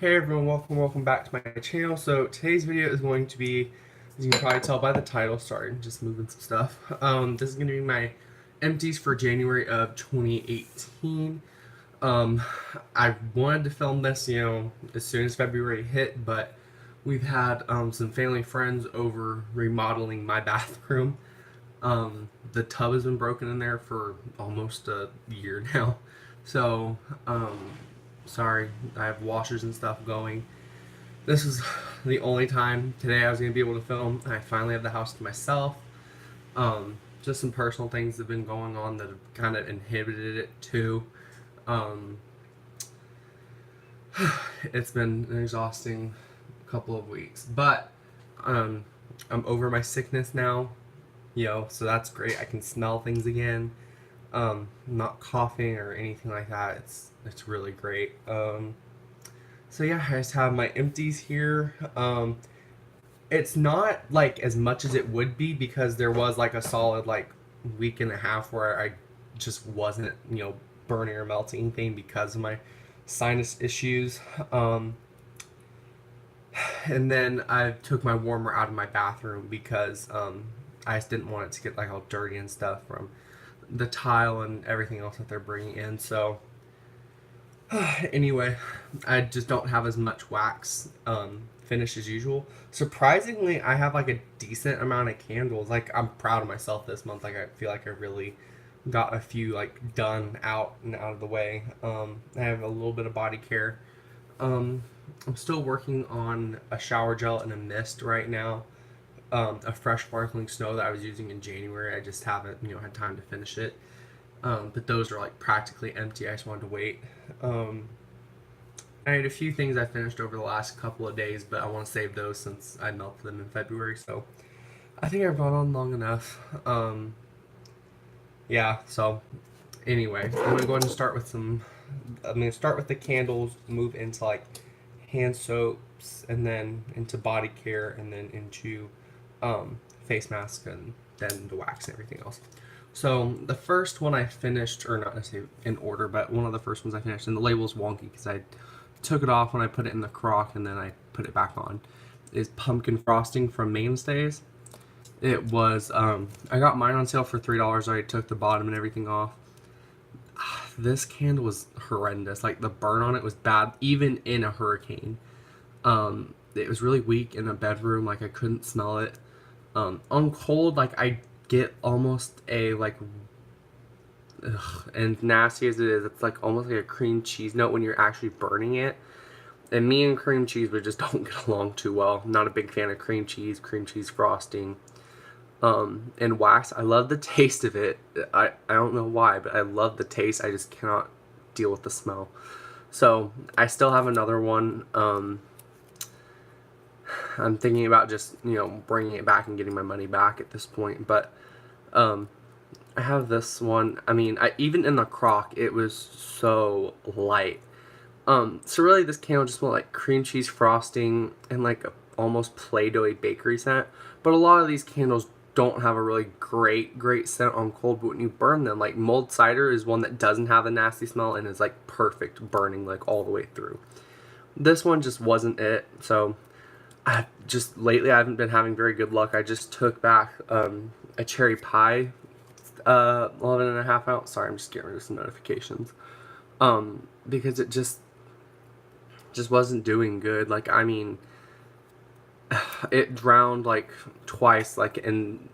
Hey everyone, welcome back to my channel. So today's video is going to be, as you can probably tell by the title, sorry, just moving some stuff. This is going to be my empties for January of 2018. Um, I wanted to film this, as soon as February hit, but we've had some family friends over remodeling my bathroom. The tub has been broken in there for almost a year now. So, sorry, I have washers and stuff going. This is the only time today I was going to be able to film. I finally have the house to myself. Just some personal things have been going on that have kind of inhibited it too. Um, it's been an exhausting couple of weeks, but I'm over my sickness now, so that's great. I can smell things again. Not coughing or anything like that. It's really great. So yeah, I just have my empties here. It's not like as much as it would be because there was like a solid like week and a half where I just wasn't, burning or melting anything because of my sinus issues. And then I took my warmer out of my bathroom because I just didn't want it to get like all dirty and stuff from the tile and everything else that they're bringing in. So anyway, I just don't have as much wax finish as usual. Surprisingly, I have like a decent amount of candles. Like, I'm proud of myself this month. Like, I feel like I really got a few like done out and out of the way. I have a little bit of body care. I'm still working on a shower gel and a mist right now. A fresh sparkling snow that I was using in January. I just haven't, had time to finish it. But those are like practically empty. I just wanted to wait. I had a few things I finished over the last couple of days, but I want to save those since I melted them in February. So I think I've gone on long enough. Yeah. So anyway, I'm gonna go ahead and start with some. I'm gonna start with the candles, move into like hand soaps, and then into body care, and then into face mask, and then the wax and everything else. So the first one I finished, or not necessarily in order, but one of the first ones I finished, and the label's wonky because I took it off when I put it in the crock and then I put it back on, is pumpkin frosting from Mainstays. It was, I got mine on sale for $3. I took the bottom and everything off. This candle was horrendous. Like, the burn on it was bad, even in a hurricane. It was really weak in a bedroom. Like, I couldn't smell it. On cold, like, I get almost a, like, and nasty as it is, it's like almost like a cream cheese note when you're actually burning it. And me and cream cheese, we just don't get along too well. I'm not a big fan of cream cheese frosting. And wax, I love the taste of it. I don't know why, but I love the taste. I just cannot deal with the smell. So I still have another one. I'm thinking about just, bringing it back and getting my money back at this point. But I have this one. I mean, even in the crock, it was so light. So really, this candle just smelled like cream cheese frosting and like a almost Play-Doh-y bakery scent. But a lot of these candles don't have a really great scent on cold, but when you burn them, like mulled cider is one that doesn't have a nasty smell and is like perfect burning like all the way through. This one just wasn't it. So lately I haven't been having very good luck. I just took back a cherry pie 11.5 ounce. Sorry, I'm just getting rid of some notifications. Because it just wasn't doing good. Like, I mean, it drowned like twice, like in,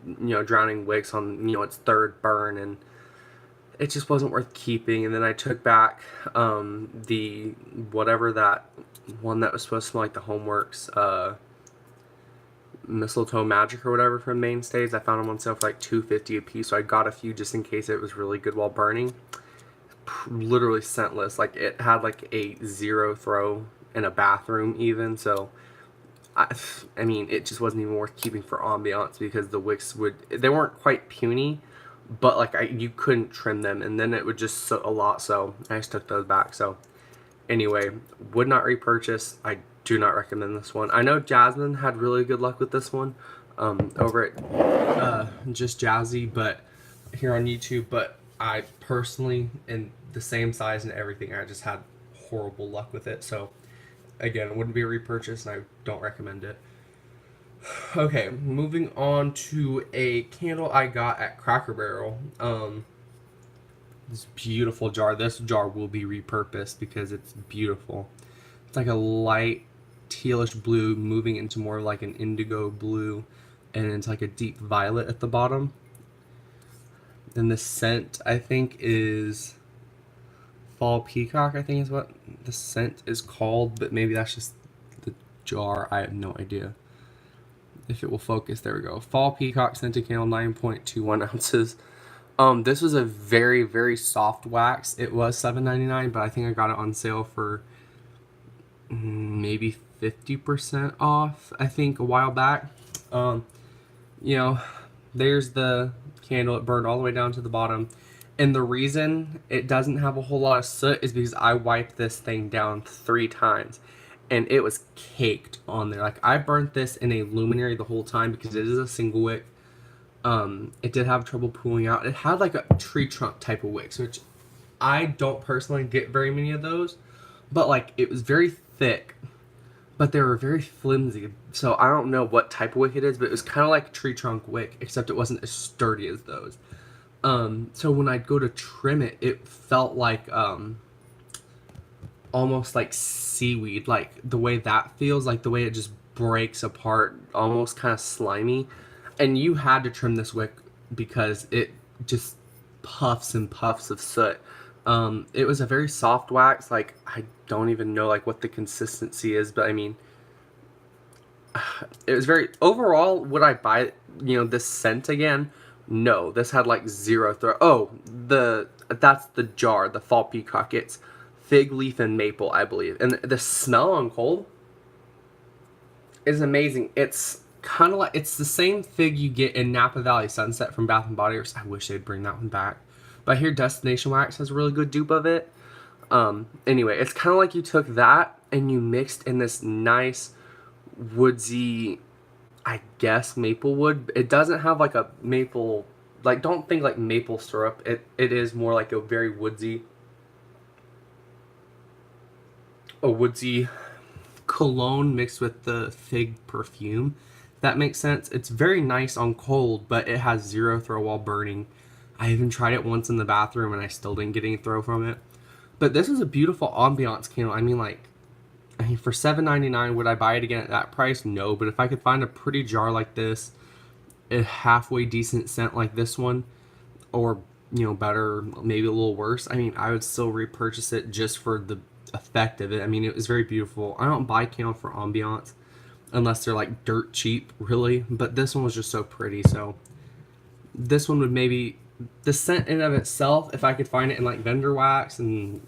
drowning wicks on, its third burn, and it just wasn't worth keeping. And then I took back the whatever that one that was supposed to smell like the Homeworks mistletoe magic or whatever from Mainstays. I found them on sale for like $2.50 a piece, so I got a few just in case it was really good while burning. Literally scentless. Like, it had like a 0 throw in a bathroom even. So I mean, it just wasn't even worth keeping for ambiance because the wicks they weren't quite puny, but like you couldn't trim them, and then it would just soak a lot. So I just took those back. So anyway, would not repurchase. I do not recommend this one. I know Jasmine had really good luck with this one over at Just Jazzy, but here on YouTube. But I personally, in the same size and everything, I just had horrible luck with it. So again, it wouldn't be a repurchase, and I don't recommend it. Okay, moving on to a candle I got at Cracker Barrel. This beautiful jar. This jar will be repurposed because it's beautiful. It's like a light tealish blue moving into more like an indigo blue, and it's like a deep violet at the bottom. And the scent, I think, is Fall Peacock, I think is what the scent is called, but maybe that's just the jar. I have no idea. If it will focus, there we go. Fall Peacock scented candle, 9.21 ounces. This was a very, very soft wax. It was $7.99, but I think I got it on sale for maybe 50% off, I think, a while back. You know, there's the candle. It burned all the way down to the bottom. And the reason it doesn't have a whole lot of soot is because I wiped this thing down 3 times. And it was caked on there. Like, I burnt this in a luminary the whole time because it is a single wick. It did have trouble pooling out. It had like a tree trunk type of wicks, which I don't personally get very many of those. But like, it was very thick, but they were very flimsy. So I don't know what type of wick it is, but it was kind of like a tree trunk wick, except it wasn't as sturdy as those. So when I'd go to trim it, it felt like almost like seaweed, like the way that feels, like the way it just breaks apart, almost kind of slimy. And you had to trim this wick because it just puffs and puffs of soot. It was a very soft wax. Like, I don't even know like what the consistency is, but I mean, it was very, overall, would I buy, this scent again? No, this had like 0 throw. Oh, that's the jar, the Fall Peacock. It's fig leaf and maple, I believe. And the smell on cold is amazing. It's kind of like, it's the same fig you get in Napa Valley Sunset from Bath and Body Works. I wish they'd bring that one back. But I hear Destination Wax has a really good dupe of it. Anyway, it's kind of like you took that and you mixed in this nice woodsy, I guess, maple wood. It doesn't have like a maple, like, don't think like maple syrup. It is more like a very woodsy cologne mixed with the fig perfume. If that makes sense. It's very nice on cold, but it has 0 throw while burning. I even tried it once in the bathroom and I still didn't get any throw from it. But this is a beautiful ambiance candle. I mean, for $7.99, would I buy it again at that price? No, but if I could find a pretty jar like this, a halfway decent scent like this one, or, better, maybe a little worse, I mean, I would still repurchase it just for the effect of it. I mean, it was very beautiful. I don't buy candle for ambiance unless they're like dirt cheap, really, but this one was just so pretty. So this one would maybe, the scent in of itself, if I could find it in like vendor wax and,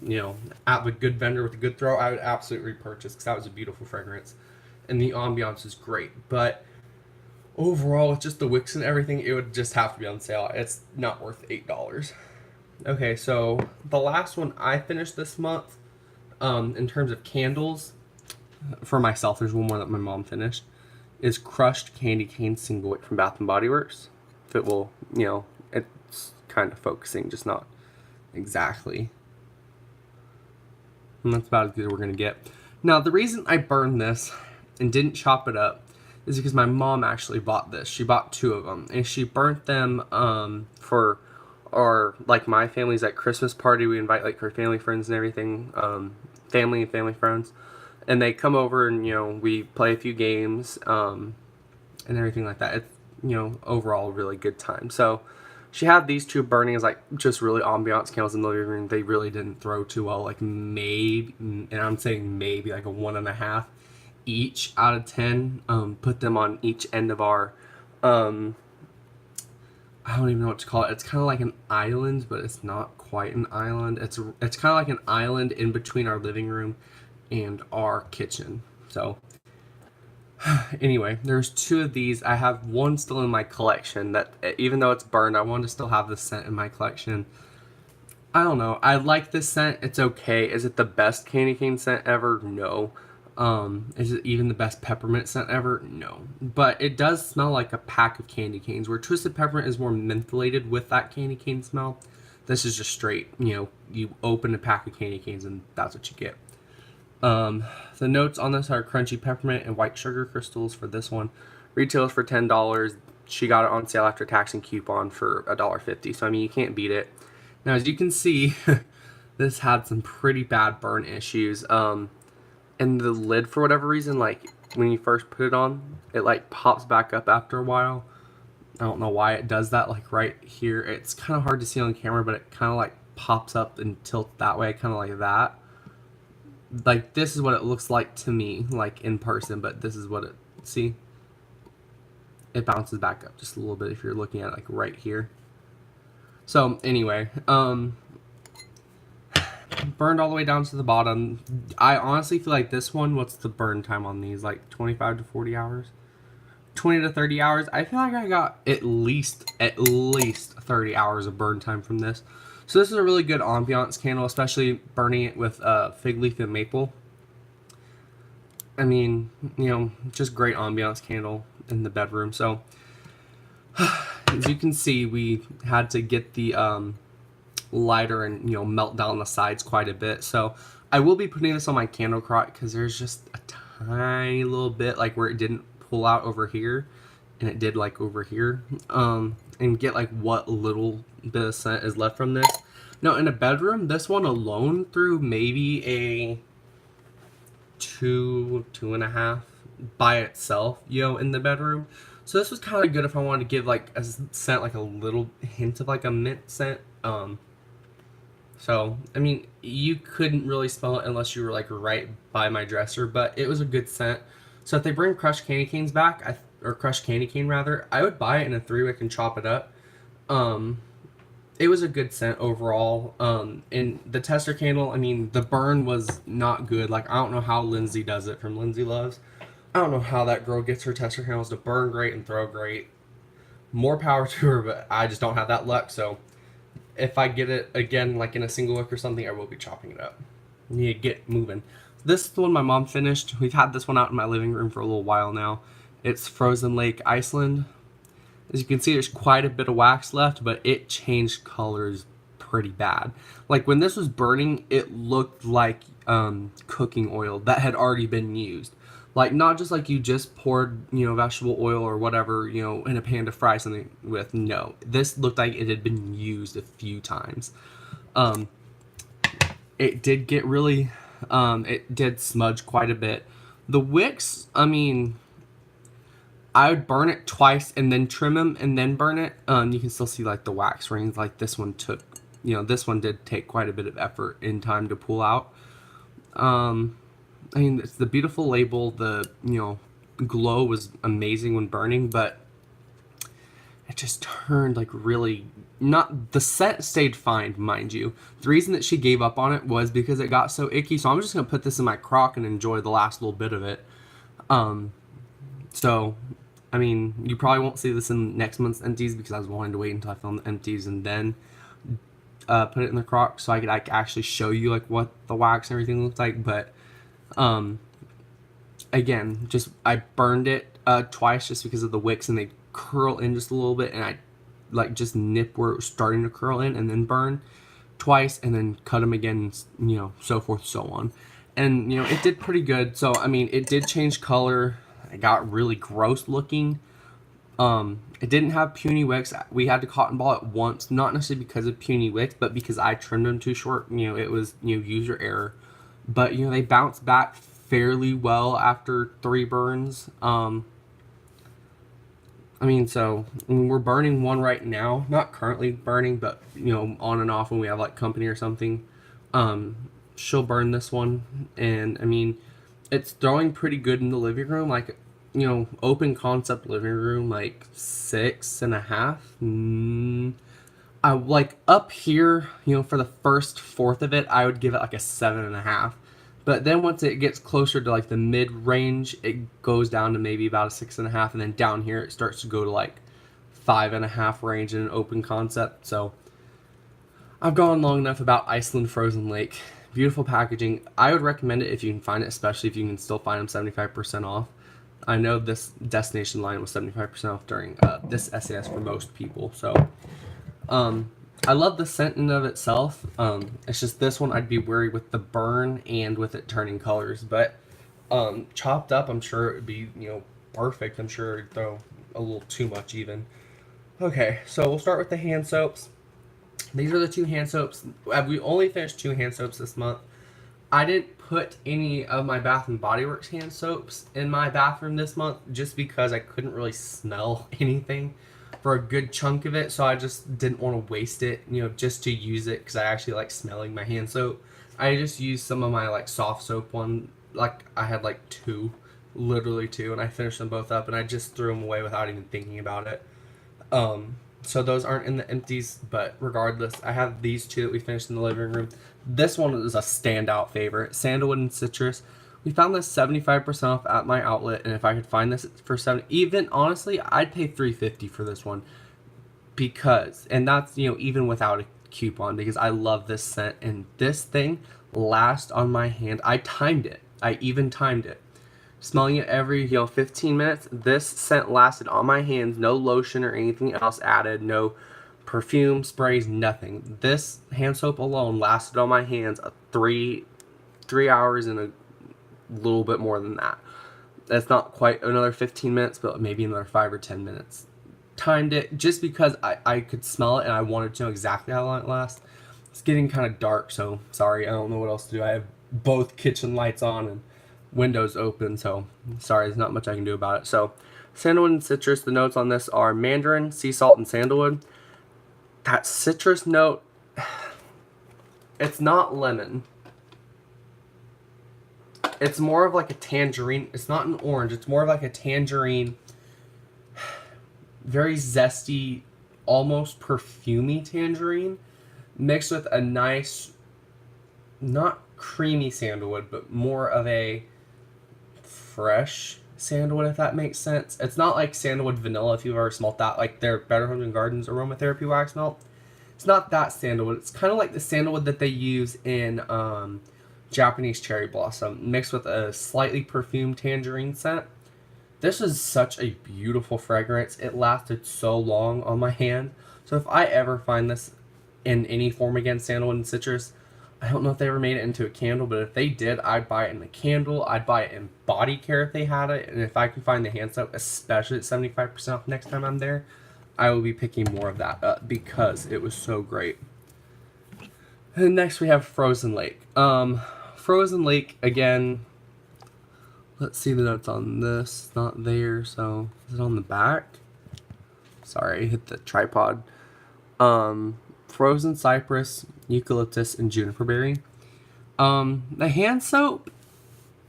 at a good vendor with a good throw, I would absolutely repurchase because that was a beautiful fragrance and the ambiance is great. But overall, with just the wicks and everything, it would just have to be on sale. It's not worth $8. Okay, so the last one I finished this month, in terms of candles, for myself, there's one more that my mom finished, is Crushed Candy Cane Single Wick from Bath and Body Works. If it will, it's kind of focusing, just not exactly. And that's about as good as we're going to get. Now, the reason I burned this and didn't chop it up is because my mom actually bought this. She bought 2 of them, and she burnt them for our, like, my family's like Christmas party. We invite like her family friends and everything, family and family friends, and they come over and we play a few games and everything like that. It's overall really good time. So she had these 2 burning as like just really ambiance candles in the living room. They really didn't throw too well, like maybe, and I'm saying maybe, like a 1.5 each out of 10. Put them on each end of our I don't even know what to call it. It's kind of like an island, but it's not quite an island. It's kind of like an island in between our living room and our kitchen. So anyway, there's 2 of these. I have one still in my collection that, even though it's burned, I want to still have this scent in my collection. I don't know. I like this scent. It's okay. Is it the best candy cane scent ever? No. Is it even the best peppermint scent ever? No. But it does smell like a pack of candy canes, where Twisted Peppermint is more mentholated with that candy cane smell. This is just straight, you open a pack of candy canes and that's what you get. The notes on this are crunchy peppermint and white sugar crystals for this one. Retails for $10. She got it on sale after tax and coupon for $1.50. So I mean, you can't beat it. Now, as you can see, this had some pretty bad burn issues. And the lid, for whatever reason, like when you first put it on, it like pops back up after a while. I don't know why it does that. Like right here, it's kind of hard to see on camera, but it kind of like pops up and tilts that way, kind of like that. Like this is what it looks like to me, like in person, but this is what it, see? It bounces back up just a little bit if you're looking at it like right here. So anyway, burned all the way down to the bottom. I honestly feel like this one, what's the burn time on these? Like 25 to 40 hours? 20 to 30 hours. I feel like I got at least 30 hours of burn time from this. So this is a really good ambiance candle, especially burning it with fig leaf and maple. I mean, you know, just great ambiance candle in the bedroom. So as you can see, we had to get the lighter and, you know, melt down the sides quite a bit. So I will be putting this on my candle crock because there's just a tiny little bit like where it didn't pull out over here, and it did like over here, and get like what little bit of scent is left from this. Now in a bedroom, this one alone threw maybe a 2.5 by itself, you know, in the bedroom. So this was kind of good if I wanted to give like a scent, like a little hint of like a mint scent. So I mean, you couldn't really smell it unless you were like right by my dresser, but it was a good scent. So if they bring crushed candy canes back, or crushed candy cane rather, I would buy it in a 3-wick and chop it up. It was a good scent overall. And the tester candle, I mean, the burn was not good. Like, I don't know how Lindsay does it from Lindsay Loves. I don't know how that girl gets her tester candles to burn great and throw great. More power to her, but I just don't have that luck. So if I get it again, like in a single wick or something, I will be chopping it up. Need to get moving. This is the one my mom finished. We've had this one out in my living room for a little while now. It's Frozen Lake Iceland. As you can see, there's quite a bit of wax left, but it changed colors pretty bad. Like when this was burning, it looked like cooking oil that had already been used. Like not just like you just poured, you know, vegetable oil or whatever, you know, in a pan to fry something with. No, this looked like it had been used a few times. It did get really, it did smudge quite a bit. The wicks, I mean, I would burn it twice and then trim them and then burn it. You can still see like the wax rings. Like this one took, you know, this one did take quite a bit of effort in time to pull out. I mean, it's the beautiful label. The, you know, glow was amazing when burning, but it just turned like really not. The scent stayed fine, mind you. The reason that she gave up on it was because it got so icky. So I'm just gonna put this in my crock and enjoy the last little bit of it. So I mean, you probably won't see this in next month's empties because I was wanting to wait until I filmed the empties and then put it in the crock so I could like actually show you like what the wax and everything looks like. But again, just I burned it twice just because of the wicks, and they curl in just a little bit, and I like just nip where it was starting to curl in and then burn twice and then cut them again, you know, so forth so on. And you know, it did pretty good. So I mean, it did change color. It got really gross looking. It didn't have puny wicks. We had to cotton ball it once, not necessarily because of puny wicks, but because I trimmed them too short. You know, it was, you know, user error. But you know, they bounced back fairly well after 3 burns. I mean, so we're burning one right now, not currently burning, but you know, on and off when we have like company or something. She'll burn this one, and I mean, it's throwing pretty good in the living room, like, you know, open concept living room, like 6.5. I like up here, you know, for the first fourth of it, I would give it like a 7.5. But then once it gets closer to like the mid range, it goes down to maybe about a 6.5, and then down here it starts to go to like 5.5 range in an open concept. So I've gone long enough about Iceland Frozen Lake. Beautiful packaging. I would recommend it if you can find it, especially if you can still find them 75% off. I know this destination line was 75% off during this SAS for most people. So I love the scent in of itself. It's just this one I'd be wary with the burn and with it turning colors. But chopped up, I'm sure it would be, perfect. I'm sure it'd throw a little too much even. Okay, so we'll start with the hand soaps. These are the two hand soaps. We only finished two hand soaps this month. I didn't put any of my Bath and Body Works hand soaps in my bathroom this month just because I couldn't really smell anything for a good chunk of it. So I just didn't want to waste it, just to use it because I actually like smelling my hand soap. I just used some of my like soft soap one. Like I had like two, literally two, and I finished them both up and I just threw them away without even thinking about it. So those aren't in the empties, but regardless, I have these two that we finished in the living room. This one is a standout favorite, sandalwood and citrus. We found this 75% off at my outlet, and if I could find this for 70, even honestly, I'd pay $3.50 for this one because, and that's even without a coupon because I love this scent and this thing lasts on my hand. I timed it. I even timed it. Smelling it every 15 minutes. This scent lasted on my hands. No lotion or anything else added. No perfume, sprays, nothing. This hand soap alone lasted on my hands 3 hours and a little bit more than that. That's not quite another 15 minutes, but maybe another 5 or 10 minutes. Timed it just because I could smell it and I wanted to know exactly how long it lasts. It's getting kind of dark, so sorry. I don't know what else to do. I have both kitchen lights on and windows open, so sorry, there's not much I can do about it. So sandalwood and citrus, the notes on this are mandarin, sea salt, and sandalwood. That citrus note, it's not lemon. It's more of like a tangerine. It's not an orange. It's more of like a tangerine. Very zesty, almost perfumey tangerine mixed with a nice, not creamy sandalwood, but more of a fresh sandalwood, if that makes sense. It's not like sandalwood vanilla, if you've ever smelled that, like their Better Homes and Gardens aromatherapy wax melt. It's not that sandalwood. It's kind of like the sandalwood that they use in Japanese cherry blossom, mixed with a slightly perfumed tangerine scent. This is such a beautiful fragrance. It lasted so long on my hand. So if I ever find this in any form again, sandalwood and citrus, I don't know if they ever made it into a candle, but if they did, I'd buy it in a candle. I'd buy it in body care if they had it. And if I can find the hand soap, especially at 75% off next time I'm there, I will be picking more of that up because it was so great. And next we have Frozen Lake. Frozen Lake, again, let's see the notes on this. It's not there, so is it on the back? Sorry, I hit the tripod. Frozen cypress, eucalyptus, and juniper berry. The hand soap,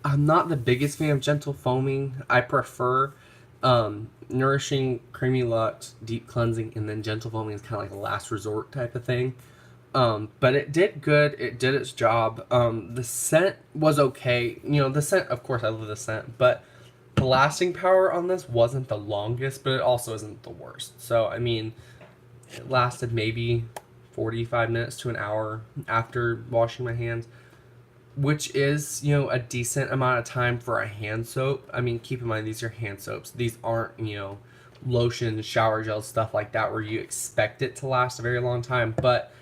I'm not the biggest fan of gentle foaming. I prefer nourishing, creamy luxe, deep cleansing, and then gentle foaming is kind of like a last resort type of thing. But it did good. It did its job. The scent was okay. The scent, of course, I love the scent, but the lasting power on this wasn't the longest, but it also isn't the worst. So, I mean, it lasted maybe 45 minutes to an hour after washing my hands, which is, a decent amount of time for a hand soap. I mean, keep in mind, these are hand soaps. These aren't, lotion, shower gels, stuff like that, where you expect it to last a very long time. But,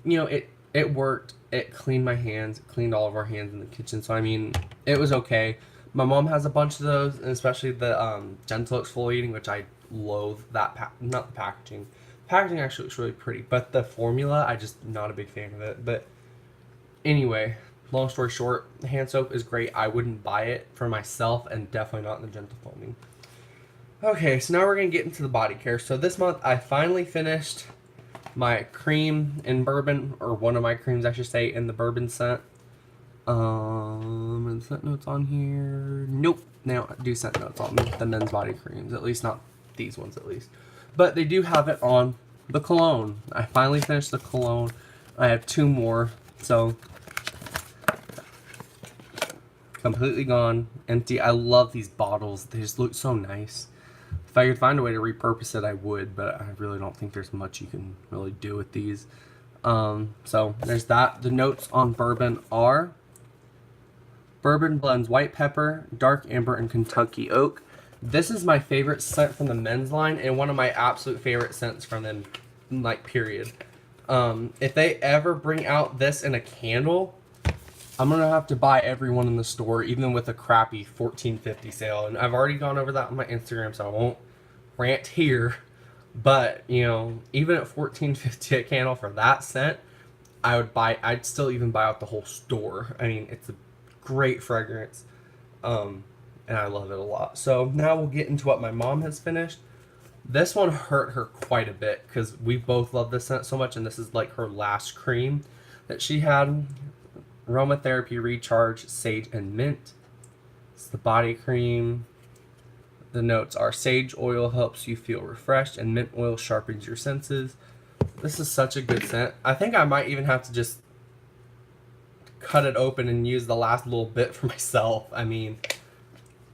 it worked. It cleaned my hands, it cleaned all of our hands in the kitchen. So, I mean, it was okay. My mom has a bunch of those, and especially the gentle exfoliating, which I loathe that, not the packaging. Packaging actually looks really pretty, but the formula, I just not a big fan of it. But anyway, long story short, the hand soap is great. I wouldn't buy it for myself, and definitely not in the gentle foaming. Okay, so now we're going to get into the body care. So this month, I finally finished my cream in bourbon, or one of my creams, I should say, in the bourbon scent. And scent notes on here? Nope, they don't do scent notes on the men's body creams, at least not these ones, at least. But they do have it on the cologne. I finally finished the cologne. I have two more, so completely gone, empty. I love these bottles. They just look so nice. If I could find a way to repurpose it, I would, but I really don't think there's much you can really do with these. So there's that. The notes on bourbon are: bourbon blends white pepper, dark amber, and Kentucky oak. This is my favorite scent from the men's line and one of my absolute favorite scents from them, like, period. If they ever bring out this in a candle, I'm gonna have to buy everyone in the store, even with a crappy $14.50 sale. And I've already gone over that on my Instagram, so I won't rant here. But you know, even at $14.50 a candle for that scent, I would buy. I'd still even buy out the whole store. I mean, it's a great fragrance, and I love it a lot. So now we'll get into what my mom has finished. This one hurt her quite a bit because we both love this scent so much, and this is like her last cream that she had. Aromatherapy Recharge Sage and Mint. It's the body cream. The notes are sage oil helps you feel refreshed, and mint oil sharpens your senses. This is such a good scent. I think I might even have to just cut it open and use the last little bit for myself. I mean,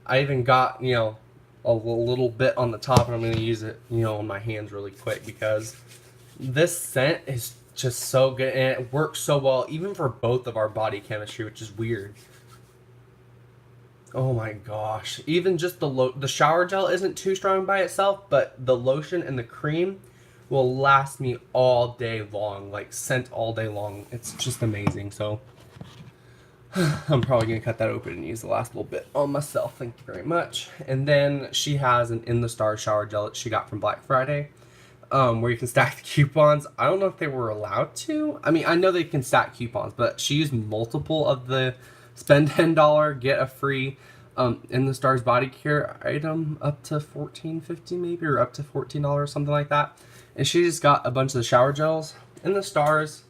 I even got, you know, a little bit on the top, and I'm going to use it, you know, on my hands really quick because this scent is just so good, and it works so well even for both of our body chemistry, which is weird. Oh my gosh. Even just the shower gel isn't too strong by itself, but the lotion and the cream will last me all day long, like scent all day long. It's just amazing. So I'm probably going to cut that open and use the last little bit on myself. Thank you very much. And then she has an In the Stars shower gel that she got from Black Friday, where you can stack the coupons. I don't know if they were allowed to. I mean, I know they can stack coupons, but she used multiple of the spend $10, get a free In the Stars body care item up to $14.50 maybe, or up to $14, something like that. And she just got a bunch of the shower gels. In the Stars,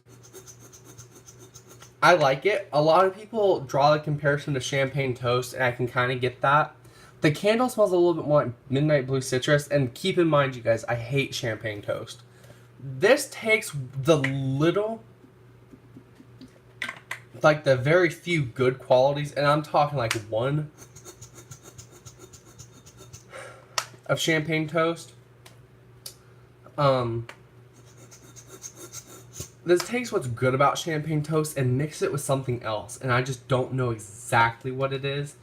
I like it. A lot of people draw the comparison to Champagne Toast, and I can kind of get that. The candle smells a little bit more like Midnight Blue Citrus, and keep in mind, you guys, I hate Champagne Toast. This takes the little, like the very few good qualities, and I'm talking like one of Champagne Toast. This takes what's good about Champagne Toast and mix it with something else, and I just don't know exactly what it is.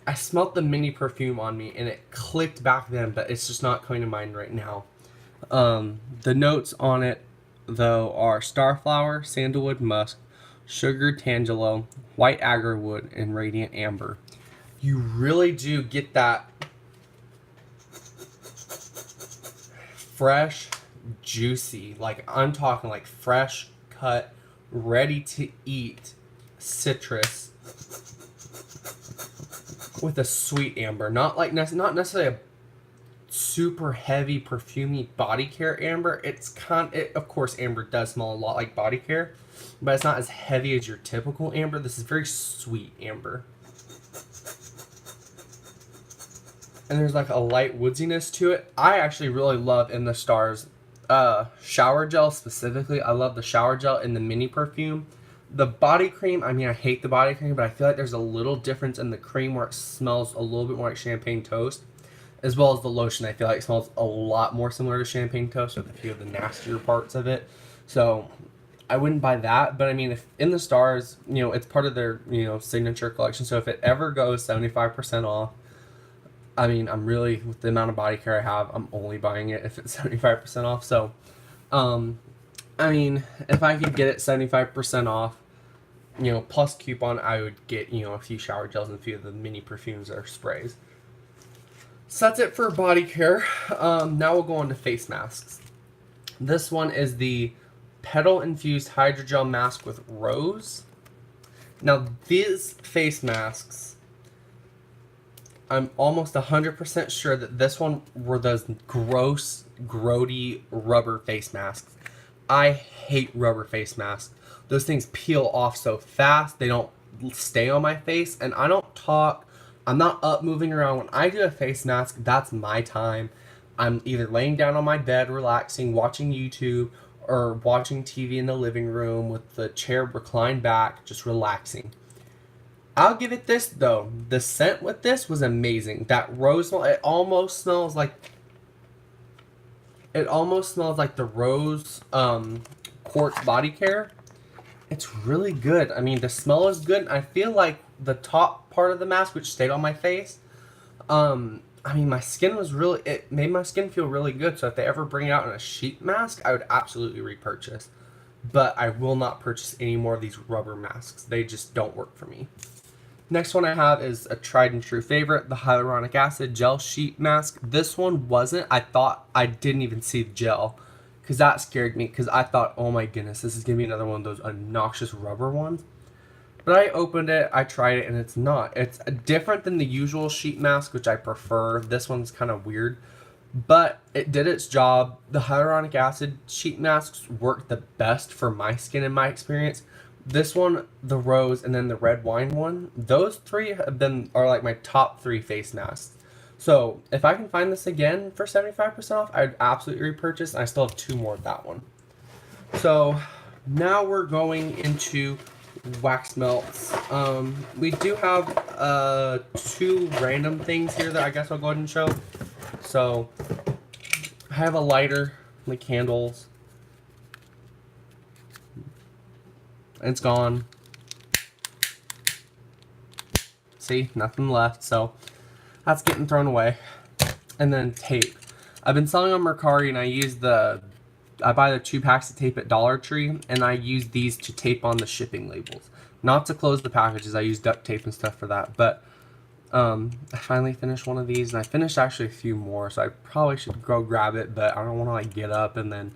I smelt the mini perfume on me, and it clicked back then, but it's just not coming to mind right now. The notes on it, though, are starflower, sandalwood musk, sugar tangelo, white agarwood, and radiant amber. You really do get that fresh, juicy, like I'm talking like fresh cut, ready to eat citrus with a sweet amber. Not not necessarily a super heavy perfumey body care amber. It's of course amber does smell a lot like body care, but it's not as heavy as your typical amber. This is very sweet amber. And there's like a light woodsiness to it. I actually really love In the Stars shower gel specifically. I love the shower gel and the mini perfume. The body cream, I mean, I hate the body cream, but I feel like there's a little difference in the cream where it smells a little bit more like Champagne Toast, as well as the lotion. I feel like it smells a lot more similar to Champagne Toast with a few of the nastier parts of it. So I wouldn't buy that, but I mean, if In the Stars, you know, it's part of their, you know, signature collection. So if it ever goes 75% off, I mean, I'm really, with the amount of body care I have, I'm only buying it if it's 75% off. So, I mean, if I could get it 75% off, you know, plus coupon, I would get, you know, a few shower gels and a few of the mini perfumes or sprays. So that's it for body care. Now we'll go on to face masks. This one is the Petal Infused Hydrogel Mask with Rose. Now, these face masks, I'm almost 100% sure that this one were those gross, grody rubber face masks. I hate rubber face masks. Those things peel off so fast. They don't stay on my face. And I'm not up moving around. When I do a face mask, that's my time. I'm either laying down on my bed, relaxing, watching YouTube, or watching TV in the living room with the chair reclined back, just relaxing. I'll give it this, though. The scent with this was amazing. That rose smell, it almost smells like the rose quartz body care. It's really good. I mean, the smell is good. I feel like the top part of the mask, which stayed on my face, I mean, my skin was really, it made my skin feel really good. So if they ever bring it out in a sheet mask, I would absolutely repurchase. But I will not purchase any more of these rubber masks. They just don't work for me. Next one I have is a tried and true favorite, the hyaluronic acid gel sheet mask. This one wasn't. I thought I didn't even see the gel because that scared me because I thought, oh my goodness, this is going to be another one of those obnoxious rubber ones. But I opened it, I tried it, and it's not. It's different than the usual sheet mask, which I prefer. This one's kind of weird. But it did its job. The hyaluronic acid sheet masks work the best for my skin in my experience. This one, the rose, and then the red wine one, those three are like my top three face masks. So if I can find this again for 75% off, I'd absolutely repurchase. And I still have two more of that one. So now we're going into wax melts. We do have two random things here that I guess I'll go ahead and show. So I have a lighter, the candles. It's gone. See, nothing left, so that's getting thrown away. And then tape. I've been selling on Mercari, and I buy the 2 packs of tape at Dollar Tree, and I use these to tape on the shipping labels. Not to close the packages, I use duct tape and stuff for that, but I finally finished one of these, and I finished actually a few more, so I probably should go grab it, but I don't want to like get up and then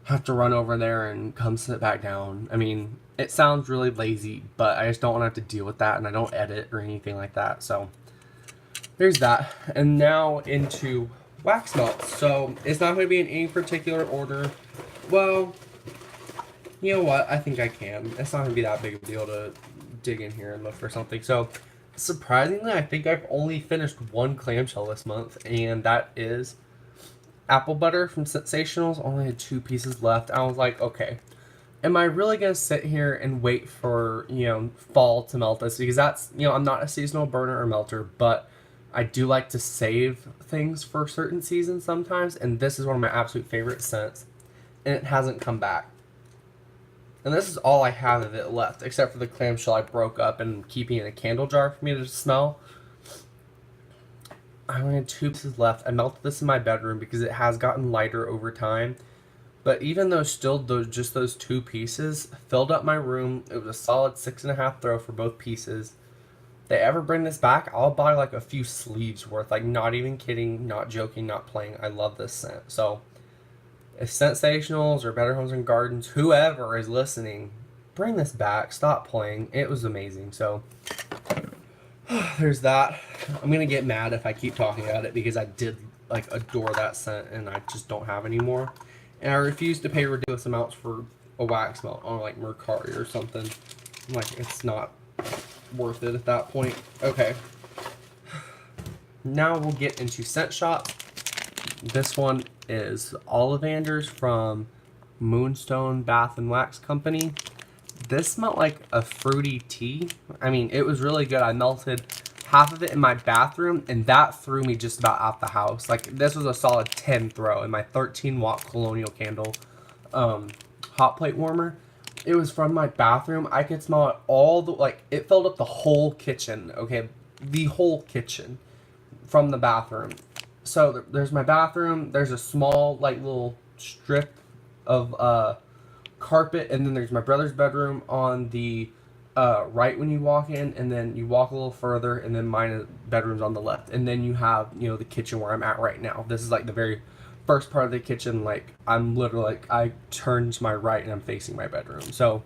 have to run over there and come sit back down. I mean, it sounds really lazy, but I just don't want to have to deal with that, and I don't edit or anything like that, so there's that. And now into wax melts. So it's not going to be in any particular order. Well, you know what? I think I can. It's not going to be that big of a deal to dig in here and look for something. So surprisingly, I think I've only finished one clamshell this month, and that is apple butter from Sensationals. Only had 2 pieces left. I was like, okay, am I really going to sit here and wait for, fall to melt this? Because that's, I'm not a seasonal burner or melter, but I do like to save things for certain seasons sometimes, and this is one of my absolute favorite scents, and it hasn't come back. And this is all I have of it left, except for the clamshell I broke up and keeping in a candle jar for me to smell. I only had 2 pieces left. I melted this in my bedroom because it has gotten lighter over time. But even though just those 2 pieces filled up my room, it was a solid 6.5 throw for both pieces. If they ever bring this back, I'll buy like a few sleeves worth. Like, not even kidding, not joking, not playing. I love this scent. So if Sensationals or Better Homes and Gardens, whoever is listening, bring this back. Stop playing. It was amazing. So there's that. I'm gonna get mad if I keep talking about it because I did like adore that scent and I just don't have anymore. And I refuse to pay ridiculous amounts for a wax melt on like Mercari or something. I'm like, it's not worth it at that point. Okay. Now we'll get into Scent Shop. This one is Ollivanders from Moonstone Bath and Wax Company. This smelled like a fruity tea. I mean, it was really good. I melted half of it in my bathroom, and that threw me just about out the house. Like, this was a solid 10 throw in my 13-watt Colonial Candle hot plate warmer. It was from my bathroom. I could smell it it filled up the whole kitchen, okay? The whole kitchen from the bathroom. So there's my bathroom. There's a small, like, little strip of carpet, and then there's my brother's bedroom on the right when you walk in, and then you walk a little further, and then mine bedroom's on the left, and then you have the kitchen where I'm at right now. This is like the very first part of the kitchen. Like, I'm literally like, I turned to my right and I'm facing my bedroom. So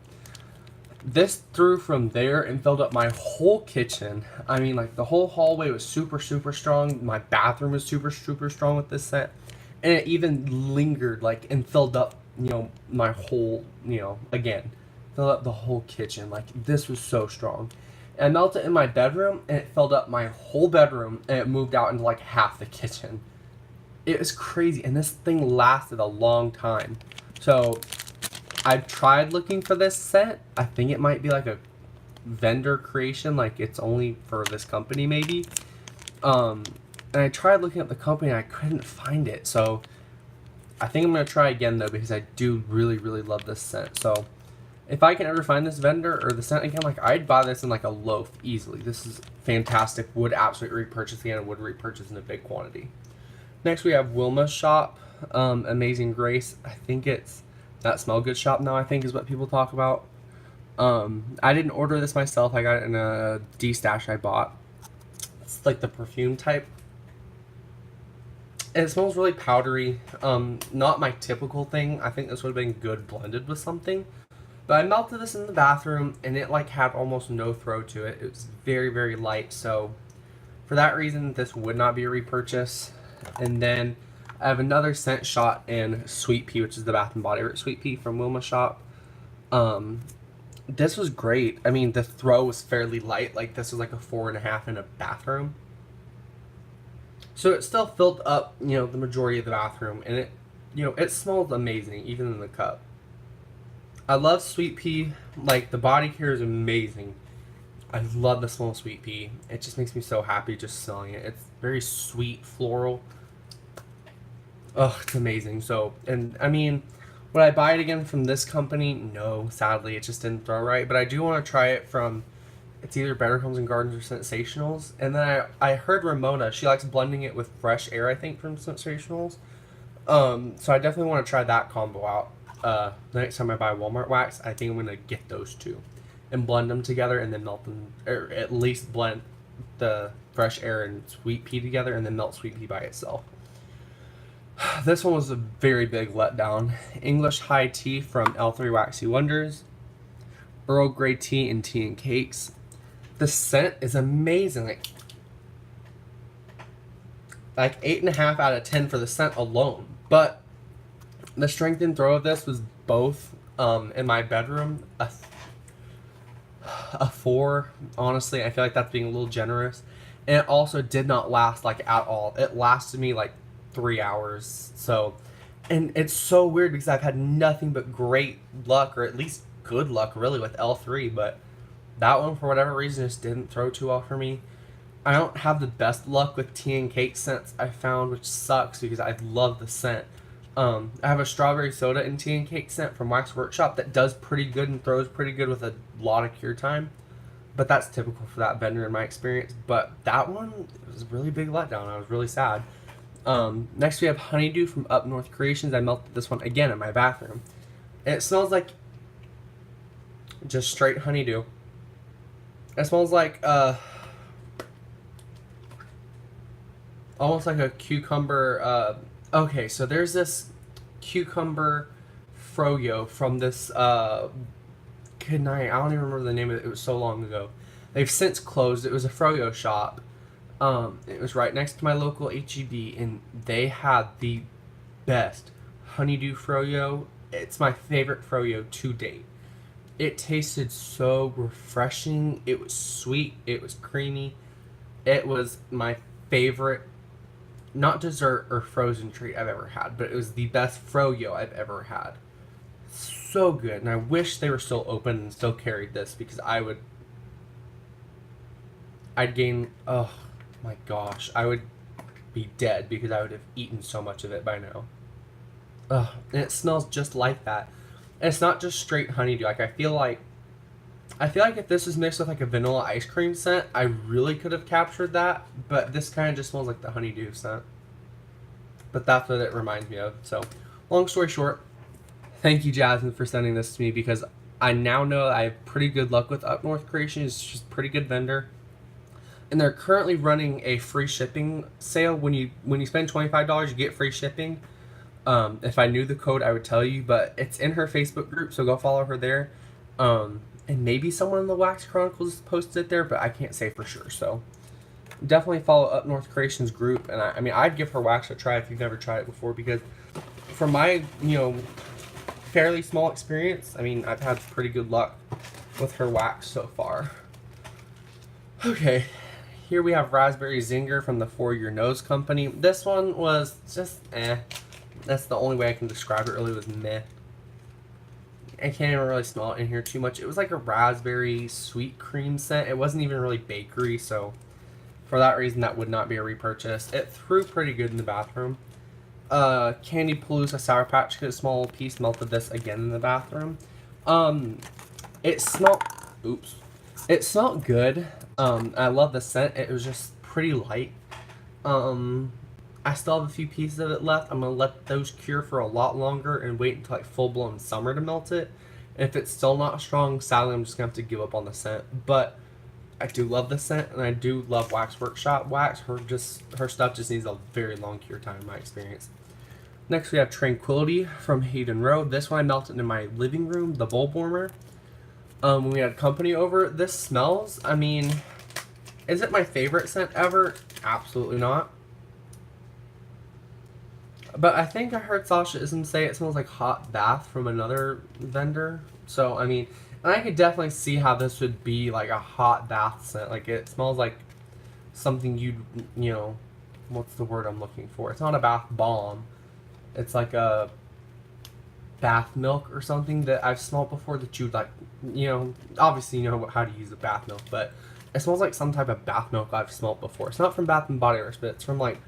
this threw from there and filled up my whole kitchen. I mean, like, the whole hallway was super strong. My bathroom was super strong with this scent, and it even lingered like and filled up my whole again filled up the whole kitchen. Like, this was so strong. And I melted it in my bedroom, and it filled up my whole bedroom, and it moved out into like half the kitchen. It was crazy, and this thing lasted a long time. So I've tried looking for this scent. I think it might be like a vendor creation, like it's only for this company maybe. And I tried looking up the company, and I couldn't find it. So I think I'm going to try again, though, because I do really love this scent. So If I can ever find this vendor or the scent again, like I'd buy this in like a loaf easily. This is fantastic. Would absolutely repurchase again and would repurchase in a big quantity. Next we have Wilma's shop, Amazing Grace. I think it's that smell good shop now, I think is what people talk about. I didn't order this myself. I got it in a D-stash I bought. It's like the perfume type. And it smells really powdery. Not my typical thing. I think this would have been good blended with something. But I melted this in the bathroom and it like had almost no throw to it. It was very, very light. So for that reason, this would not be a repurchase. And then I have another scent shot in Sweet Pea, which is the Bath and Body Works Sweet Pea from Wilma Shop. This was great. I mean, the throw was fairly light. Like this was like a 4.5 in a bathroom. So it still filled up, the majority of the bathroom, and it smelled amazing, even in the cup. I love Sweet Pea. Like, the body care is amazing. I love the smell of Sweet Pea. It just makes me so happy just smelling it. It's very sweet, floral. Oh, it's amazing. So, and I mean, would I buy it again from this company? No, sadly, it just didn't throw right. But I do want to try it from, it's either Better Homes and Gardens or Sensationals. And then I heard Ramona, she likes blending it with fresh air, I think, from Sensationals. So I definitely want to try that combo out. The next time I buy Walmart wax, I think I'm going to get those two and blend them together and then melt them, or at least blend the fresh air and Sweet Pea together and then melt Sweet Pea by itself. This one was a very big letdown. English High Tea from L3 Waxy Wonders. Earl Grey Tea and Tea and Cakes. The scent is amazing. Like 8.5 out of 10 for the scent alone. But the strength and throw of this was both in my bedroom a 4. Honestly, I feel like that's being a little generous. And it also did not last like at all. It lasted me like 3 hours. So, and it's so weird because I've had nothing but great luck, or at least good luck really, with L3, but that one for whatever reason just didn't throw too well for me. I don't have the best luck with tea and cake scents I found, which sucks because I love the scent. I have a strawberry soda and tea and cake scent from Wax Workshop that does pretty good and throws pretty good with a lot of cure time. But that's typical for that vendor in my experience. But that one was a really big letdown. I was really sad. Next we have Honeydew from Up North Creations. I melted this one again in my bathroom. And it smells like just straight honeydew. It smells like almost like a cucumber. Okay, so there's this cucumber froyo from this good night. I don't even remember the name of it. It was so long ago. They've since closed. It was a froyo shop. It was right next to my local HEB, and they had the best honeydew froyo. It's my favorite froyo to date. It tasted so refreshing. It was sweet. It was creamy. It was my favorite, not dessert or frozen treat I've ever had, but it was the best froyo I've ever had. So good, and I wish they were still open and still carried this because I'd gain, oh my gosh, I would be dead because I would have eaten so much of it by now. Ugh, and it smells just like that. And it's not just straight honeydew. Like I feel like if this was mixed with like a vanilla ice cream scent, I really could have captured that. But this kind of just smells like the honeydew scent. But that's what it reminds me of. So, long story short, thank you, Jasmine, for sending this to me because I now know I have pretty good luck with Up North Creations. It's just a pretty good vendor. And they're currently running a free shipping sale. When you spend $25, you get free shipping. If I knew the code, I would tell you, but it's in her Facebook group, so go follow her there. And maybe someone in the Wax Chronicles posted it there, but I can't say for sure. So definitely follow Up North Creations group. And I mean, I'd give her wax a try if you've never tried it before, because from my, fairly small experience, I mean, I've had pretty good luck with her wax so far. Okay, here we have Raspberry Zinger from the For Your Nose Company. This one was just That's the only way I can describe it. Really was meh. I can't even really smell it in here too much. It was like a raspberry sweet cream scent. It wasn't even really bakery, so for that reason, that would not be a repurchase. It threw pretty good in the bathroom. Candy Palooza Sour Patch Kid, small piece, melted this again in the bathroom. Um, it smelled. Oops. It smelled good. I love the scent. It was just pretty light. Um, I still have a few pieces of it left. I'm gonna let those cure for a lot longer and wait until like full blown summer to melt it. And if it's still not strong, sadly, I'm just gonna have to give up on the scent. But I do love the scent, and I do love Wax Workshop wax. Her stuff just needs a very long cure time in my experience. Next, we have Tranquility from Hayden Road. This one I melted in my living room, the bulb warmer. When we had company over, this smells. I mean, is it my favorite scent ever? Absolutely not. But I think I heard Sasha Ism say it smells like hot bath from another vendor. So, I mean, and I could definitely see how this would be like a hot bath scent. Like, it smells like something you know, what's the word I'm looking for? It's not a bath bomb. It's like a bath milk or something that I've smelled before that you'd like, obviously you know how to use a bath milk, but it smells like some type of bath milk I've smelled before. It's not from Bath and Body Works, but it's from like,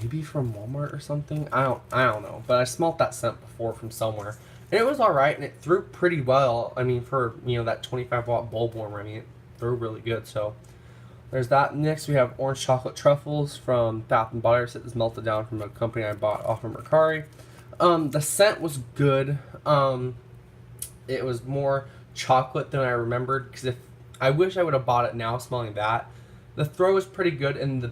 maybe from Walmart or something. I don't know, but I smelled that scent before from somewhere, and it was all right, and it threw pretty well. I mean, for that 25-watt bulb warmer, I mean, it threw really good. So there's that. Next, we have orange chocolate truffles from Bath and Body Works. It was melted down from a company I bought off of Mercari. The scent was good. It was more chocolate than I remembered, because I wish I would have bought it now smelling that. The throw was pretty good in the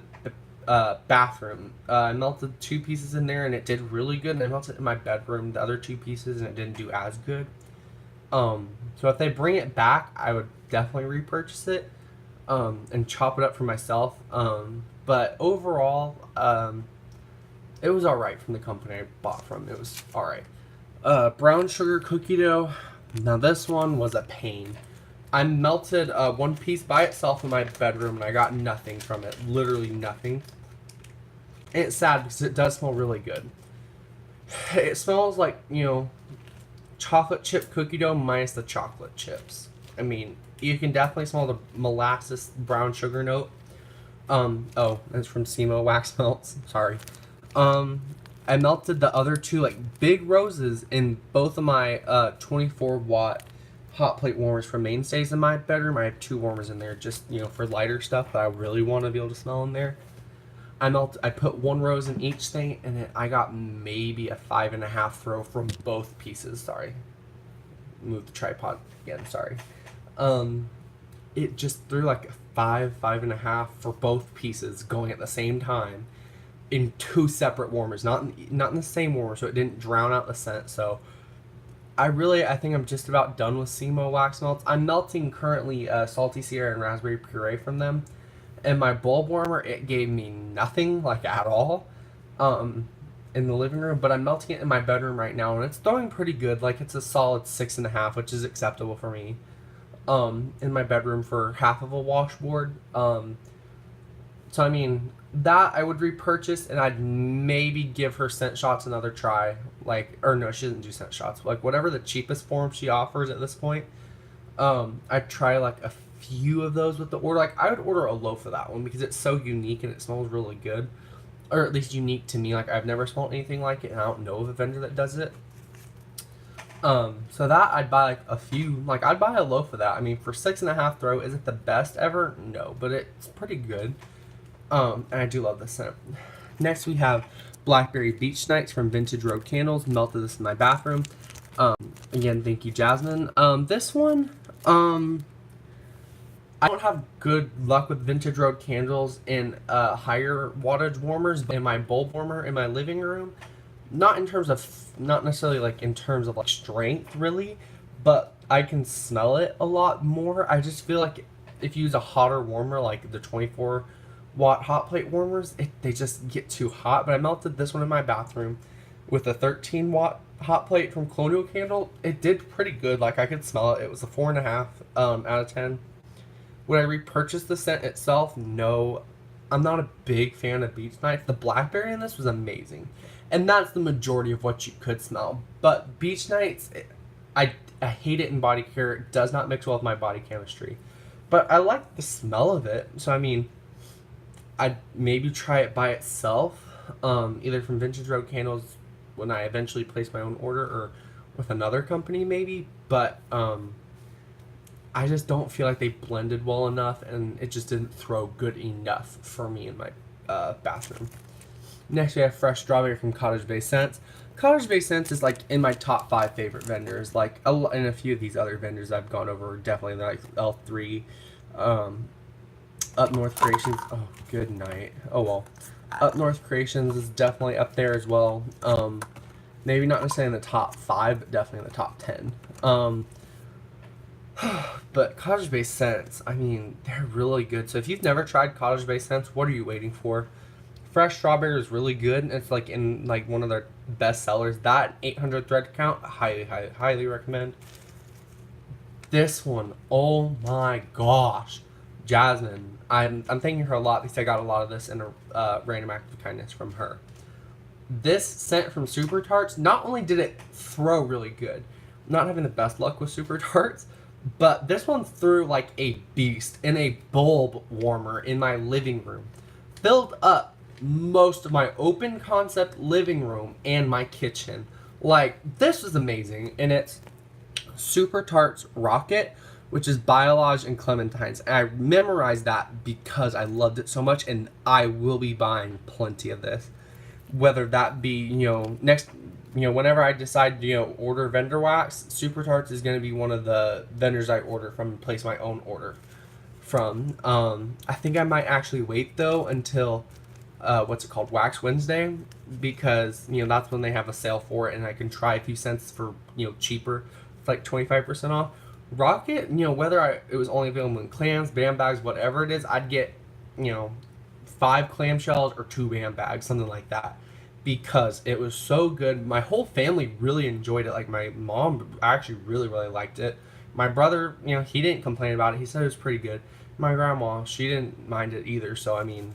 bathroom. I melted 2 pieces in there and it did really good, and I melted it in my bedroom, the other 2 pieces, and it didn't do as good. So if they bring it back, I would definitely repurchase it and chop it up for myself. But overall, it was alright from the company I bought from. It was alright. Brown sugar cookie dough. Now this one was a pain. I melted 1 piece by itself in my bedroom and I got nothing from it. Literally nothing. And it's sad because it does smell really good. It smells like, chocolate chip cookie dough minus the chocolate chips. I mean, you can definitely smell the molasses brown sugar note. Oh, it's from Simo Wax Melts. Sorry. I melted the other 2 like big roses in both of my 24-watt hot plate warmers for mainstays in my bedroom. I have 2 warmers in there just for lighter stuff that I really want to be able to smell in there. I put 1 rose in each thing, and then I got maybe a 5.5 throw from both pieces. Sorry, move the tripod again. Sorry. It just threw like a 5.5 for both pieces going at the same time in 2 separate warmers, not in the same warmer, so it didn't drown out the scent. So I think I'm just about done with Simo Wax Melts. I'm melting currently Salty Sierra and Raspberry Puree from them. And my bulb warmer, it gave me nothing, like, at all, in the living room. But I'm melting it in my bedroom right now, and it's throwing pretty good. Like, it's a solid 6.5, which is acceptable for me, in my bedroom for half of a washboard. So, I mean, that I would repurchase, and I'd maybe give her scent shots another try. Like, or no, she doesn't do scent shots. Like, whatever the cheapest form she offers at this point, I'd try, like, a few of those with the order. Like, I would order a loaf of that one because it's so unique and it smells really good. Or at least unique to me. Like, I've never smelled anything like it, and I don't know of a vendor that does it. So that I'd buy like a few. Like, I'd buy a loaf of that. I mean, for 6.5 throw, is it the best ever? No, but it's pretty good. And I do love the scent. Next, we have Blackberry Beach Nights from Vintage Road Candles. Melted this in my bathroom. Again, thank you, Jasmine. This one, I don't have good luck with Vintage Road candles in higher wattage warmers, but in my bulb warmer in my living room, not necessarily like in terms of like strength really, but I can smell it a lot more. I just feel like if you use a hotter warmer like the 24-watt hot plate warmers, they just get too hot. But I melted this one in my bathroom with a 13-watt hot plate from Colonial Candle. It did pretty good. Like, I could smell it. It was a 4.5 out of 10. Would I repurchase the scent itself? No. I'm not a big fan of Beach Nights. The blackberry in this was amazing. And that's the majority of what you could smell. But Beach Nights, I hate it in body care. It does not mix well with my body chemistry. But I like the smell of it. So, I mean, I'd maybe try it by itself. Either from Vintage Road Candles when I eventually place my own order, or with another company maybe. but I just don't feel like they blended well enough, and it just didn't throw good enough for me in my bathroom. Next, we have fresh strawberry from Cottage Bay Scents. Cottage Bay Scents is like in my top 5 favorite vendors. Like, and a few of these other vendors I've gone over, definitely like L3, um, Up North Creations. Oh, good night. Oh well, Up North Creations is definitely up there as well. Maybe not necessarily in the top 5, but definitely in the top 10. But Cottage Bay Scents, I mean, they're really good. So if you've never tried Cottage Bay Scents, what are you waiting for? Fresh strawberry is really good. It's like in like one of their best sellers. That 800 thread count, highly recommend. This one, oh my gosh, Jasmine. I'm thanking her a lot because I got a lot of this in a random act of kindness from her. This scent from Super Tarts, not only did it throw really good, not having the best luck with Super Tarts, but this one threw like a beast in a bulb warmer in my living room. Filled up most of my open concept living room and my kitchen. Like, this was amazing. And it's Super Tarts Rocket, which is Biolage and Clementines. And I memorized that because I loved it so much, and I will be buying plenty of this. Whether that be, next, whenever I decide to, order vendor wax, Super Tarts is going to be one of the vendors I order from and place my own order from. I think I might actually wait, though, until, Wax Wednesday, because, that's when they have a sale for it, and I can try a few cents for, cheaper. It's like 25% off. Rocket, whether it was only available in clams, bam bags, whatever it is, I'd get, 5 clamshells or 2 bam bags, something like that, because it was so good. My whole family really enjoyed it. Like, my mom actually really, really liked it. My brother, he didn't complain about it. He said it was pretty good. My grandma, she didn't mind it either. So, I mean,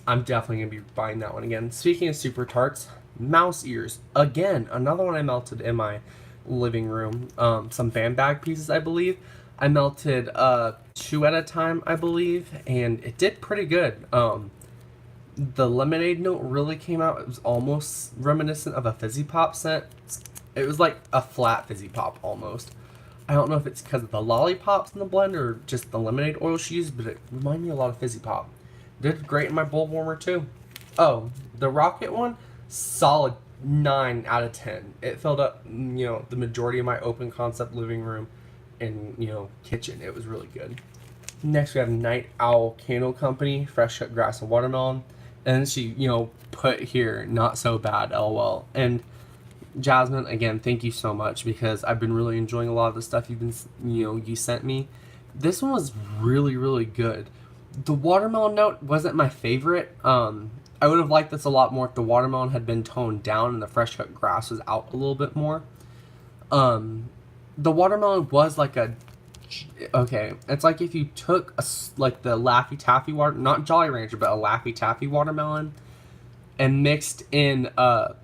I'm definitely going to be buying that one again. Speaking of Super Tarts, mouse ears. Again, another one I melted in my living room. Some bam bag pieces, I believe. I melted 2 at a time, I believe, and it did pretty good. The lemonade note really came out. It was almost reminiscent of a fizzy pop scent. It was like a flat fizzy pop almost. I don't know if it's because of the lollipops in the blend or just the lemonade oil she used, but it reminded me a lot of fizzy pop. Did great in my bowl warmer too. Oh, the rocket one, solid 9 out of 10. It filled up, the majority of my open concept living room and, kitchen. It was really good. Next, we have Night Owl Candle Company, fresh cut grass and watermelon. And she, put here, not so bad, lol. And Jasmine, again, thank you so much, because I've been really enjoying a lot of the stuff you've been, you sent me. This one was really, really good. The watermelon note wasn't my favorite. I would have liked this a lot more if the watermelon had been toned down and the fresh cut grass was out a little bit more. The watermelon was like it's like if you took like the Laffy Taffy water, not Jolly Rancher, but a Laffy Taffy watermelon, and mixed in a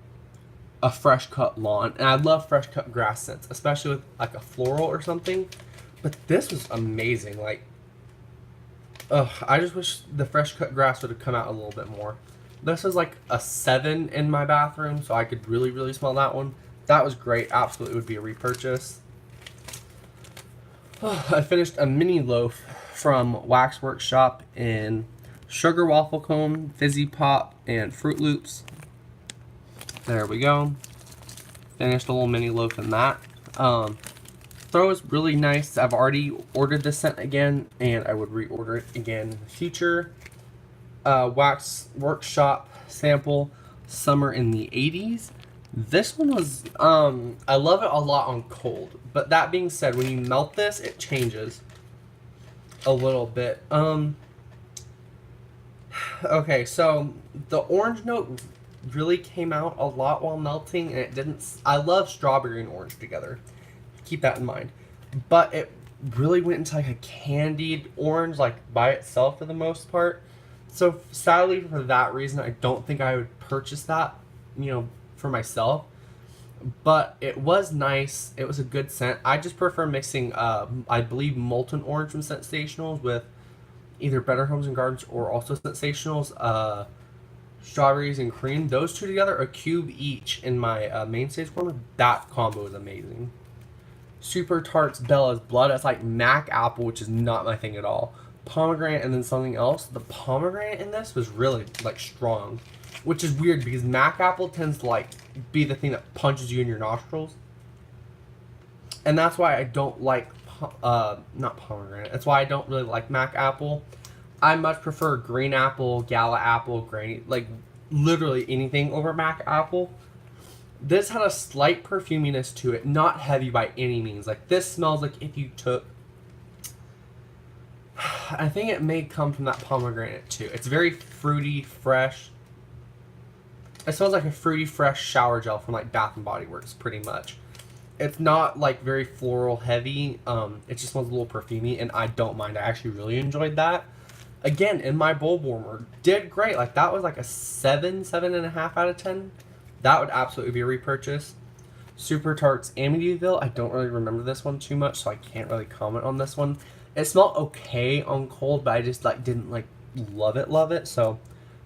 fresh cut lawn. And I love fresh cut grass scents, especially with like a floral or something. But this was amazing. Like, I just wish the fresh cut grass would have come out a little bit more. This was like a 7 in my bathroom, so I could really, really smell that one. That was great. Absolutely would be a repurchase. I finished a mini loaf from Wax Workshop in sugar waffle cone, fizzy pop, and Fruit Loops. There we go. Finished a little mini loaf in that. Throw is really nice. I've already ordered this scent again, and I would reorder it again in the future. Wax Workshop sample, Summer in the 80s. This one was, I love it a lot on cold. But that being said, when you melt this, it changes a little bit. Okay, so the orange note really came out a lot while melting, and it didn't. I love strawberry and orange together. Keep that in mind. But it really went into like a candied orange, like by itself for the most part. So sadly, for that reason, I don't think I would purchase that, for myself. But it was nice. It was a good scent. I just prefer mixing, I believe, molten orange from Sensationals with either Better Homes and Gardens or also Sensationals, strawberries and cream. Those two together, a cube each in my mainstays warmer. That combo is amazing. Super Tarts Bella's Blood. That's like Mac Apple, which is not my thing at all. Pomegranate and then something else. The pomegranate in this was really like strong, which is weird because Mac Apple tends to like be the thing that punches you in your nostrils, and that's why I don't like not pomegranate. That's why I don't really like Mac Apple. I much prefer green apple, gala apple, granny, like literally anything over Mac Apple. This had a slight perfuminess to it, not heavy by any means. Like this smells like if you took, I think it may come from that pomegranate too. It's very fruity, fresh. It smells like a fruity, fresh shower gel from like Bath and Body Works, pretty much. It's not like very floral heavy. It just smells a little perfumey, and I don't mind. I actually really enjoyed that. Again, in my bulb warmer, did great. Like that was like a 7.5 out of 10. That would absolutely be a repurchase. Super Tarts Amityville. I don't really remember this one too much, so I can't really comment on this one. It smelled okay on cold, but I just like didn't like love it. So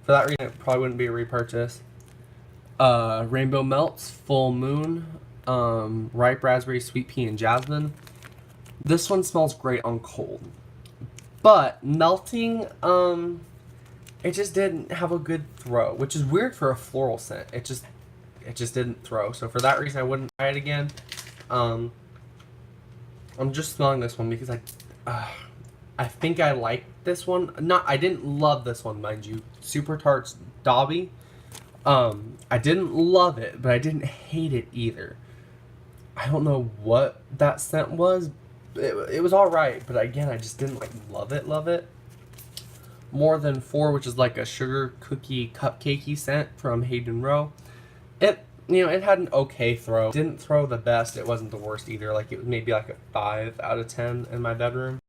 for that reason, it probably wouldn't be a repurchase. Rainbow Melts Full Moon, Ripe Raspberry, Sweet Pea, and Jasmine. This one smells great on cold, but melting, it just didn't have a good throw, which is weird for a floral scent. It just didn't throw. So for that reason, I wouldn't try it again. I'm just smelling this one because I think I like this one. I didn't love this one, mind you. Super Tarts Dobby. I didn't love it, but I didn't hate it either. I don't know what that scent was. It was alright, but again, I just didn't like love it. More Than Four, which is like a sugar cookie cupcakey scent from Hayden Rowe. It had an okay throw. Didn't throw the best. It wasn't the worst either. Like it was maybe like a 5 out of 10 in my bedroom.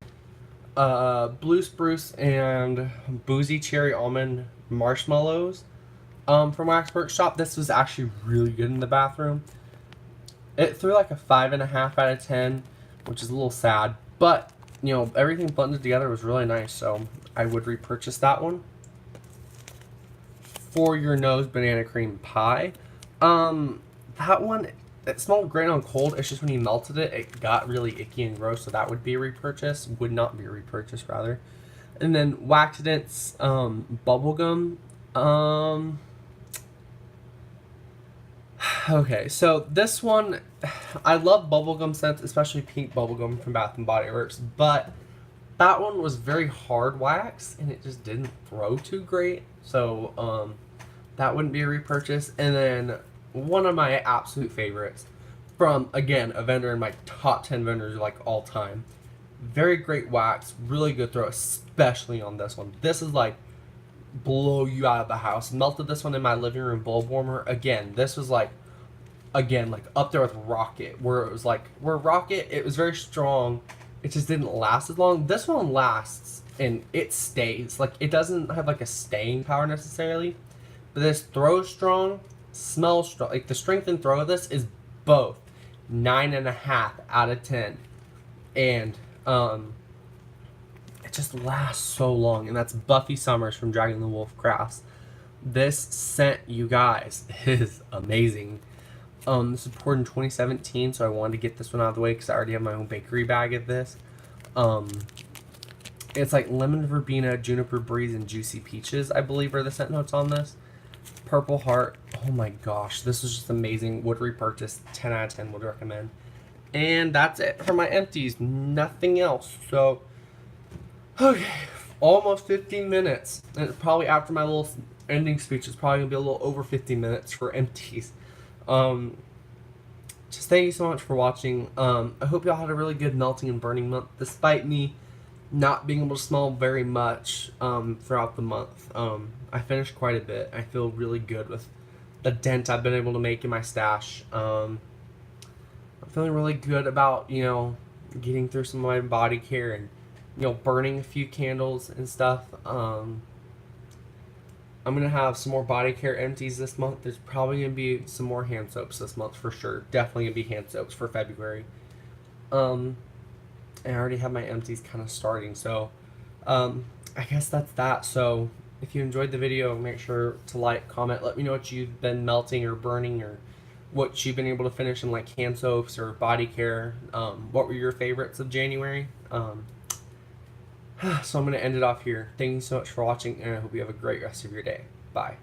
Blue Spruce and Boozy Cherry Almond Marshmallows. From Wax Workshop. This was actually really good in the bathroom. It threw like a 5.5 out of 10, which is a little sad. But everything blended together was really nice, so I would repurchase that one. For Your Nose Banana Cream Pie. That one, it smelled great on cold. It's just when you melted it, it got really icky and gross, so that would be a repurchase. Would not be a repurchase, rather. And then Waxidents Bubblegum. Okay, so this one, I love bubblegum scents, especially pink bubblegum from Bath and Body Works, but that one was very hard wax, and it just didn't throw too great, so that wouldn't be a repurchase. And then one of my absolute favorites from, again, a vendor in my top 10 vendors like all time. Very great wax, really good throw, especially on this one. This is like blow you out of the house. Melted this one in my living room bulb warmer. Again, this was like up there with Rocket, where it was like, where Rocket, it was very strong. It just didn't last as long. This one lasts and it stays. Like it doesn't have like a staying power necessarily, but this throws strong, smells strong. Like the strength and throw of this is both 9.5 out of 10, and it just lasts so long. And that's Buffy Summers from Dragging the Wolf Grass. This scent, you guys, is amazing. This was poured in 2017, so I wanted to get this one out of the way because I already have my own bakery bag of this. It's like lemon verbena, juniper breeze, and juicy peaches, I believe, are the scent notes on this. Purple Heart. Oh my gosh, this is just amazing. Would repurchase. 10 out of 10 would recommend. And that's it for my empties. Nothing else. So, okay, almost 15 minutes. And it's probably after my little ending speech, it's probably going to be a little over 15 minutes for empties. Just thank you so much for watching. I hope y'all had a really good melting and burning month, despite me not being able to smell very much throughout the month. I finished quite a bit. I feel really good with the dent I've been able to make in my stash. I'm feeling really good about, getting through some of my body care and, burning a few candles and stuff. I'm going to have some more body care empties this month. There's probably going to be some more hand soaps this month for sure. Definitely going to be hand soaps for February. And I already have my empties kind of starting. So, I guess that's that. So, if you enjoyed the video, make sure to like, comment, let me know what you've been melting or burning or what you've been able to finish in like hand soaps or body care. What were your favorites of January? So I'm going to end it off here. Thank you so much for watching, and I hope you have a great rest of your day. Bye.